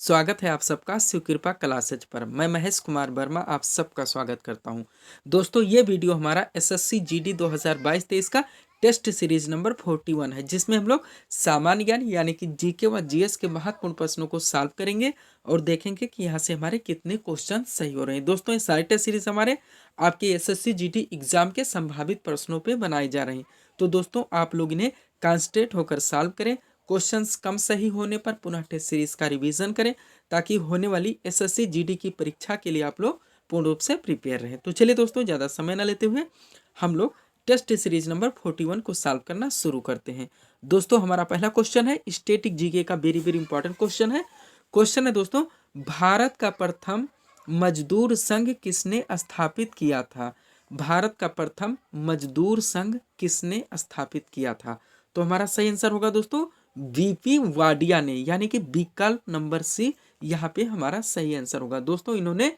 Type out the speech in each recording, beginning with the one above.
स्वागत है आप सबका शिव कृपा क्लासेज पर। मैं महेश कुमार वर्मा आप सबका स्वागत करता हूं। दोस्तों ये वीडियो हमारा एसएससी जीडी 2022-23 का टेस्ट सीरीज नंबर 41 है, जिसमें हम लोग सामान्य ज्ञान यानी कि जीके व जीएस के महत्वपूर्ण प्रश्नों को सॉल्व करेंगे और देखेंगे कि यहाँ से हमारे कितने क्वेश्चन सही हो रहे हैं। दोस्तों ये सारे टेस्ट सीरीज हमारे आपके एसएससी जीडी एग्जाम के संभावित प्रश्नों पर बनाए जा रहे हैं। तो दोस्तों आप लोग इन्हें कॉन्सेंट्रेट होकर सॉल्व करें। क्वेश्चंस कम सही होने पर पुनः टेस्ट सीरीज का रिवीजन करें ताकि होने वाली एसएससी जीडी की परीक्षा के लिए आप लोग पूर्ण रूप से प्रिपेयर रहें। तो चलिए दोस्तों ज़्यादा समय न लेते हुए हम लोग टेस्ट सीरीज नंबर 41 को सॉल्व करना शुरू करते हैं। दोस्तों हमारा पहला क्वेश्चन है स्टैटिक जीके का, वेरी वेरी इंपॉर्टेंट क्वेश्चन है। क्वेश्चन है दोस्तों, भारत का प्रथम मजदूर संघ किसने स्थापित किया था? भारत का प्रथम मजदूर संघ किसने स्थापित किया था? तो हमारा सही आंसर होगा दोस्तों वीपी वाडिया ने, यानी कि विकल्प नंबर सी यहाँ पे हमारा सही आंसर होगा। दोस्तों इन्होंने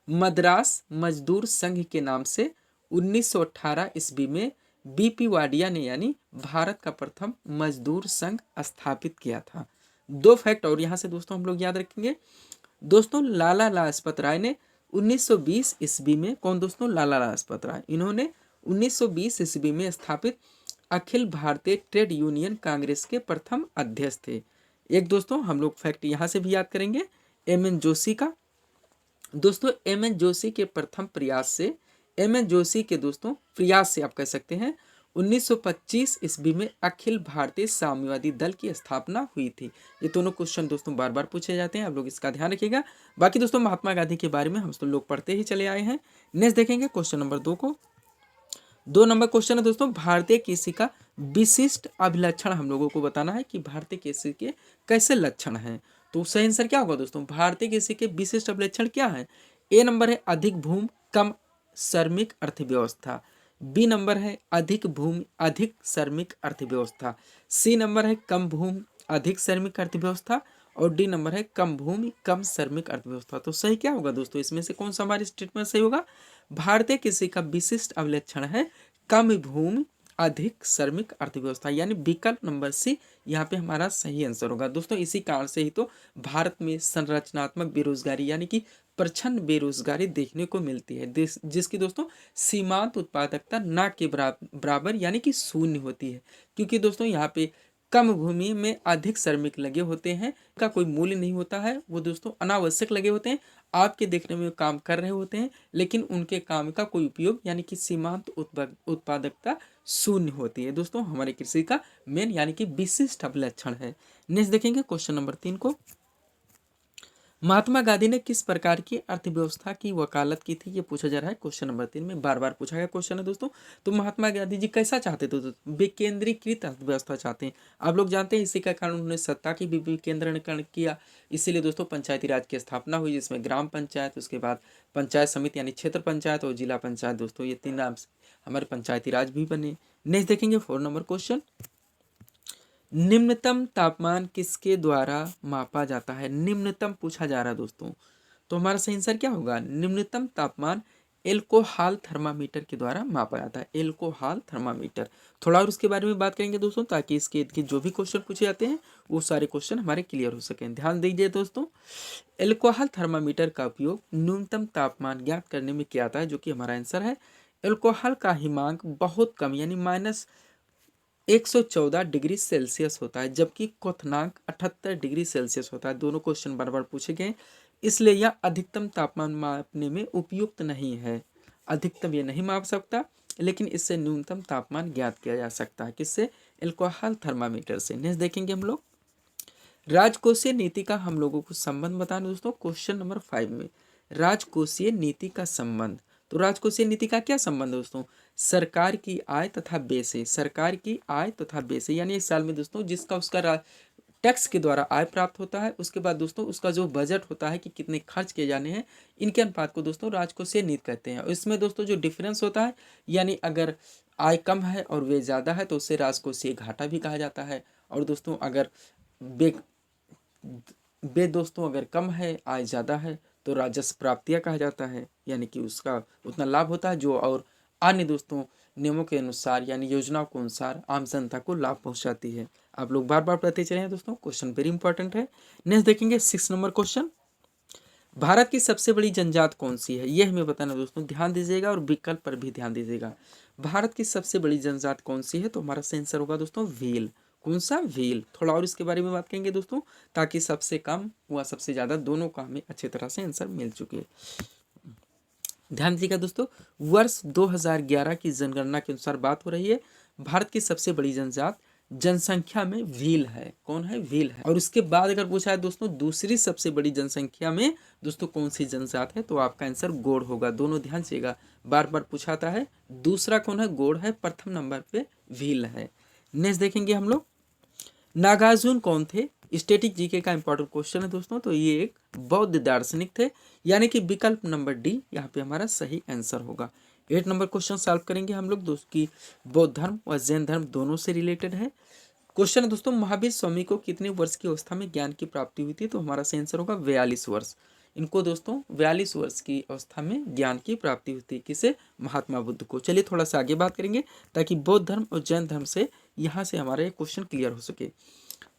मद्रास मजदूर संघ के नाम से 1918 ईस्वी में बीपी वाडिया ने यानी भारत का प्रथम मजदूर संघ स्थापित किया था। दो फैक्ट और यहाँ से दोस्तों हम लोग याद रखेंगे। दोस्तों लाला लाजपत राय ने 1920 ईस्वी में, कौन दोस्तों? लाला लाजपत राय, इन्होंने 1920 ईस्वी में स्थापित अखिल भारतीय ट्रेड यूनियन कांग्रेस के प्रथम अध्यक्ष थे। एक दोस्तों हम लोग फैक्ट यहाँ से भी याद करेंगे एम एन जोशी का। दोस्तों एम एन जोशी के प्रथम प्रयास से, एम एन जोशी के दोस्तों प्रयास से आप कह सकते हैं 1925 ईस्वी में अखिल भारतीय साम्यवादी दल की स्थापना हुई थी। ये दोनों क्वेश्चन दोस्तों बार बार पूछे जाते हैं, आप लोग इसका ध्यान रखिएगा। बाकी दोस्तों महात्मा गांधी के बारे में हम तो लोग पढ़ते ही चले आए हैं। नेक्स्ट देखेंगे क्वेश्चन नंबर 2 को। 2 नंबर क्वेश्चन है दोस्तों, भारतीय कृषि का विशिष्ट अभिलक्षण हम लोगों को बताना है कि भारतीय कृषि के कैसे लक्षण हैं। तो सही आंसर क्या होगा दोस्तों? भारतीय कृषि के विशिष्ट अभिलक्षण क्या है? ए नंबर है अधिक भूमि कम श्रमिक अर्थव्यवस्था, बी नंबर है अधिक भूमि अधिक श्रमिक अर्थव्यवस्था, सी नंबर है कम भूमि अधिक श्रमिक अर्थव्यवस्था और डी नंबर है कम भूमि कम श्रमिक अर्थव्यवस्था। तो सही क्या होगा दोस्तों? इसमें से कौन सा हमारी स्टेटमेंट सही होगा? भारतीय कृषि का विशिष्ट अभिलक्षण है कम भूमि अधिक श्रमिक अर्थव्यवस्था, यानी विकल्प नंबर सी यहाँ पे हमारा सही आंसर होगा। दोस्तों इसी कारण से ही तो भारत में संरचनात्मक बेरोजगारी यानी कि प्रचंड बेरोजगारी देखने को मिलती है, जिसकी दोस्तों सीमांत उत्पादकता ना के बराबर यानी कि शून्य होती है, क्योंकि दोस्तों यहाँ पे कम भूमि में अधिक श्रमिक लगे होते हैं का कोई मूल्य नहीं होता है। वो दोस्तों अनावश्यक लगे होते हैं, आपके देखने में काम कर रहे होते हैं लेकिन उनके काम का कोई उपयोग यानी कि सीमांत उत्पादकता शून्य होती है। दोस्तों हमारे कृषि का मेन यानी कि विशिष्ट अभिलक्षण है। नेक्स्ट देखेंगे क्वेश्चन नंबर 3 को। महात्मा गांधी ने किस प्रकार की अर्थव्यवस्था की वकालत की थी? ये पूछा जा रहा है क्वेश्चन नंबर 3 में, बार बार पूछा गया क्वेश्चन है दोस्तों। तो महात्मा गांधी जी कैसा चाहते थे? तो विकेंद्रीकृत अर्थव्यवस्था चाहते हैं। आप लोग जानते हैं इसी का कारण उन्होंने सत्ता की भी विकेंद्रीकरण किया, इसीलिए दोस्तों पंचायती राज की स्थापना हुई, जिसमें ग्राम पंचायत, उसके बाद पंचायत समिति यानी क्षेत्र पंचायत और जिला पंचायत, दोस्तों ये 3 नाम से हमारे पंचायती राज भी बने। नेक्स्ट देखेंगे 4 नंबर क्वेश्चन, निम्नतम तापमान किसके द्वारा मापा जाता है? निम्नतम पूछा जा रहा है दोस्तों, तो हमारा सही आंसर क्या होगा? निम्नतम तापमान एल्कोहल थर्मामीटर के द्वारा मापा जाता है, एल्कोहल थर्मामीटर। थोड़ा और उसके बारे में बात करेंगे दोस्तों, ताकि इसके जो भी क्वेश्चन पूछे जाते हैं वो सारे क्वेश्चन हमारे क्लियर हो सकें। ध्यान दीजिए दोस्तों, एल्कोहल थर्मामीटर का उपयोग न्यूनतम तापमान ज्ञात करने में किया जाता है, जो कि हमारा आंसर है। एल्कोहल का हिमांक बहुत कम यानी -114 डिग्री सेल्सियस होता है, जबकि क्वथनांक 78 डिग्री सेल्सियस होता है। दोनों क्वेश्चन बार बार पूछे गए, इसलिए यह अधिकतम तापमान मापने में उपयुक्त नहीं है। अधिकतम ये नहीं माप सकता, लेकिन इससे न्यूनतम तापमान ज्ञात किया जा सकता है। किससे? एल्कोहल थर्मामीटर से। नेक्स्ट देखेंगे हम लोग, राजकोषीय नीति का हम लोगों को संबंध बताना दोस्तों क्वेश्चन नंबर 5 में। राजकोषीय नीति का संबंध, तो राजकोषीय नीति का क्या संबंध है दोस्तों? सरकार की आय तथा व्यय से, सरकार की आय तथा व्यय से, यानी एक साल में दोस्तों जिसका उसका टैक्स के द्वारा आय प्राप्त होता है, उसके बाद दोस्तों उसका जो बजट होता है कि कितने खर्च किए जाने हैं, इनके अनुपात को दोस्तों राजकोषीय नीति कहते हैं। और इसमें दोस्तों जो डिफरेंस होता है, यानी अगर आय कम है और व्यय ज़्यादा है तो उसे राजकोषीय घाटा भी कहा जाता है। और दोस्तों अगर व्यय दोस्तों अगर कम है आय ज़्यादा है तो राजस्व प्राप्तियाँ कहा जाता है, यानी कि उसका उतना लाभ होता है जो और अन्य दोस्तों नियमों के अनुसार यानी योजनाओं के अनुसार आम जनता को लाभ पहुंचाती है। आप लोग बार बार पढ़ते चले हैं दोस्तों, क्वेश्चन वेरी इंपॉर्टेंट है। नेक्स्ट देखेंगे 6 नंबर क्वेश्चन, भारत की सबसे बड़ी जनजात कौन सी है, ये हमें बताना दोस्तों, ध्यान दीजिएगा और विकल्प पर भी ध्यान दीजिएगा। भारत की सबसे बड़ी जनजात कौन सी है, तो हमारा सही आंसर होगा दोस्तों भील। कौन सा, भील। थोड़ा और इसके बारे में बात करेंगे दोस्तों, ताकि सबसे कम व सबसे ज़्यादा दोनों का हमें अच्छी तरह से आंसर मिल चुके। ध्यान दीजिएगा दोस्तों, वर्ष 2011 की जनगणना के अनुसार बात हो रही है। भारत की सबसे बड़ी जनजात जनसंख्या में भील है। कौन है, भील है। और उसके बाद अगर पूछा है दोस्तों दूसरी सबसे बड़ी जनसंख्या में दोस्तों कौन सी जनजात है, तो आपका आंसर गोड़ होगा। दोनों ध्यान दीजिएगा, बार बार पूछाता है। दूसरा कौन है, गोड़ है। प्रथम नंबर पे भील है। नेक्स्ट देखेंगे हम लोग, नागार्जुन कौन थे, स्टैटिक जीके का इंपॉर्टेंट क्वेश्चन है दोस्तों। तो ये एक बौद्ध दार्शनिक थे, यानी कि विकल्प नंबर डी यहाँ पे हमारा सही आंसर होगा। 8 नंबर क्वेश्चन सॉल्व करेंगे हम लोग दोस्तों की बौद्ध धर्म और जैन धर्म दोनों से रिलेटेड है। क्वेश्चन है दोस्तों, महावीर स्वामी को कितने वर्ष की अवस्था में ज्ञान की प्राप्ति हुई थी, तो हमारा सही आंसर होगा 42 वर्ष। इनको दोस्तों 42 वर्ष की अवस्था में ज्ञान की प्राप्ति हुई थी। किसे, महात्मा बुद्ध को। चलिए थोड़ा सा आगे बात करेंगे ताकि बौद्ध धर्म और जैन धर्म से यहाँ से हमारा क्वेश्चन क्लियर हो सके।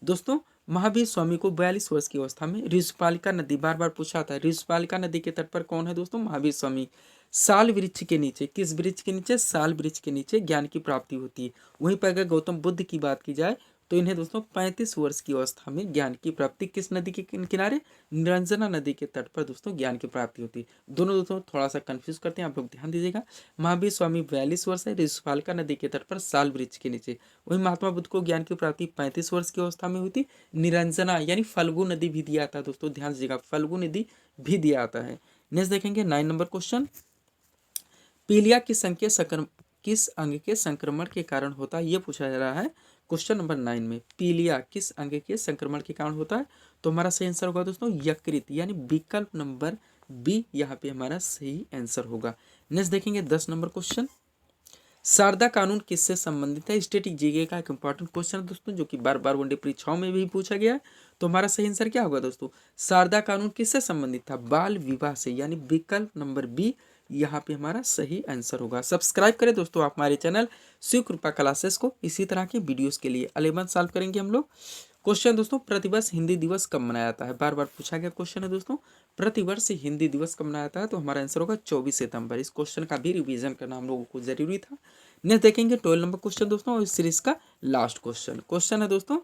दोस्तों महावीर स्वामी को 42 वर्ष की अवस्था में ऋषपालिका नदी, बार बार पूछा था, ऋषपालिका नदी के तट पर कौन है दोस्तों, महावीर स्वामी। साल वृक्ष के नीचे, किस वृक्ष के नीचे, साल वृक्ष के नीचे ज्ञान की प्राप्ति होती है। वहीं पर अगर गौतम बुद्ध की बात की जाए तो इन्हें दोस्तों 35 वर्ष की अवस्था में ज्ञान की प्राप्ति किस नदी के किनारे, निरंजना नदी के तट पर दोस्तों ज्ञान की प्राप्ति होती है। दोनों दोस्तों थोड़ा सा कंफ्यूज करते हैं, आप लोग ध्यान दीजिएगा। महावीर स्वामी 42 वर्ष है, ऋषपालिका नदी के तट पर साल वृक्ष के नीचे। वहीं महात्मा बुद्ध को ज्ञान की प्राप्ति 35 वर्ष की अवस्था में हुई थी। निरंजना यानी फल्गु नदी भी दिया आता है दोस्तों, ध्यान दीजिएगा, फल्गु नदी भी दिया आता है। नेक्स्ट देखेंगे 9 नंबर क्वेश्चन, पीलिया किस अंग के संक्रमण के कारण होता है, ये पूछा जा रहा है क्वेश्चन नंबर 9 में। पीलिया किस अंग के संक्रमण के कारण होता है, तो हमारा सही आंसर होगा दोस्तों यकृत, यानी विकल्प नंबर बी यहाँ पे हमारा सही आंसर होगा। नेक्स्ट देखेंगे 10 नंबर क्वेश्चन, शारदा कानून किससे संबंधित है, स्टैटिक जीके का एक इंपॉर्टेंट क्वेश्चन है दोस्तों, जो कि बार बार वनडे परीक्षाओं में भी पूछा गया है। तो हमारा सही आंसर क्या होगा दोस्तों, शारदा कानून किससे संबंधित था, बाल विवाह से, यानी विकल्प नंबर बी यहाँ पे हमारा सही आंसर होगा। सब्सक्राइब करें दोस्तों आप हमारे चैनल शिव कृपा क्लासेस को इसी तरह के वीडियोस के लिए। 11 सॉल्व करेंगे हम लोग। क्वेश्चन दोस्तों, प्रतिवर्ष हिंदी दिवस कब मनाया जाता है, बार बार पूछा गया क्वेश्चन है दोस्तों, प्रतिवर्ष हिंदी दिवस कब मनाया जाता है, तो हमारा आंसर होगा 24 सितंबर। इस क्वेश्चन का भी रिवीजन करना हम लोगों को जरूरी था। नेक्स्ट देखेंगे 12 नंबर क्वेश्चन दोस्तों, और इस सीरीज का लास्ट क्वेश्चन है दोस्तों,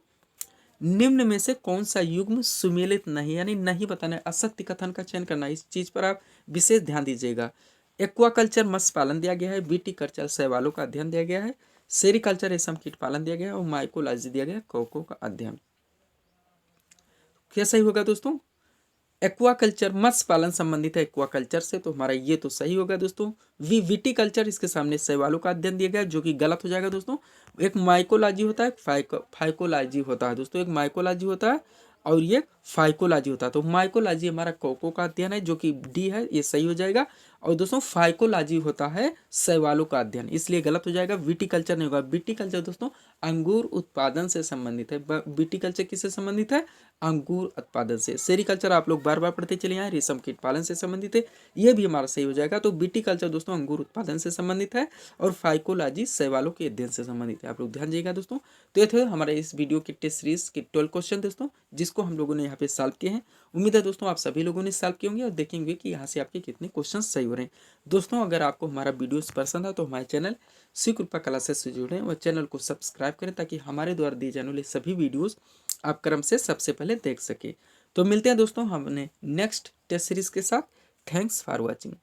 निम्न में से कौन सा युग्म सुमेलित नहीं, यानी नहीं बताना है, असत्य कथन का चयन करना है। इस चीज पर आप विशेष ध्यान दीजिएगा। एक्वाकल्चर मत्स्य पालन दिया गया है, बीटी कल्चर शैवालों का अध्ययन दिया गया है, सेरिकल्चर रेशम कीट पालन दिया गया है, और माइकोलॉजी दिया गया है, कौकों का अध्ययन। क्या सही होगा दोस्तों, एक्वाकल्चर मत्स्य पालन संबंधित है एक्वाकल्चर से, तो हमारा ये तो सही होगा दोस्तों। विटिकल्चर इसके सामने शैवालों का अध्ययन दिया गया, जो कि गलत हो जाएगा दोस्तों। एक माइकोलॉजी होता है, फाइकोलॉजी होता है दोस्तों, एक माइकोलॉजी होता है और ये फाइकोलॉजी होता है। तो माइकोलॉजी हमारा कोको का अध्ययन है, जो कि डी है, ये सही हो जाएगा। और दोस्तों फाइकोलॉजी होता है शैवालों का अध्ययन, इसलिए गलत हो जाएगा, विटिकल्चर नहीं होगा। विटिकल्चर दोस्तों अंगूर उत्पादन से संबंधित है। विटिकल्चर किससे संबंधित है, अंगूर उत्पादन से। सेरिकल्चर आप लोग बार बार पढ़ते चले आए, रेशम कीट पालन से संबंधित है, ये भी हमारा सही हो जाएगा। तो विटिकल्चर दोस्तों अंगूर उत्पादन से संबंधित है, और फाइकोलॉजी शैवालों के अध्ययन से संबंधित है। आप लोग ध्यान दीजिएगा दोस्तों। तो ये थे हमारे इस वीडियो की टेस्ट सीरीज के 12 क्वेश्चन दोस्तों, जिसको हम लोगों ने यहाँ पे सॉल्व किए हैं। उम्मीद है दोस्तों आप सभी लोगों ने सॉल्व किए होंगे, और देखेंगे कि यहाँ से आपके कितने क्वेश्चन सही हो रहे हैं। दोस्तों अगर आपको हमारा वीडियोस पसंद है तो हमारे चैनल शिव कृपा क्लासेस से जुड़ें और चैनल को सब्सक्राइब करें, ताकि हमारे द्वारा दिए जाने वाले सभी वीडियोस आप क्रम से सबसे पहले देख सके। तो मिलते हैं दोस्तों हमने नेक्स्ट टेस्ट सीरीज के साथ। Thanks for watching.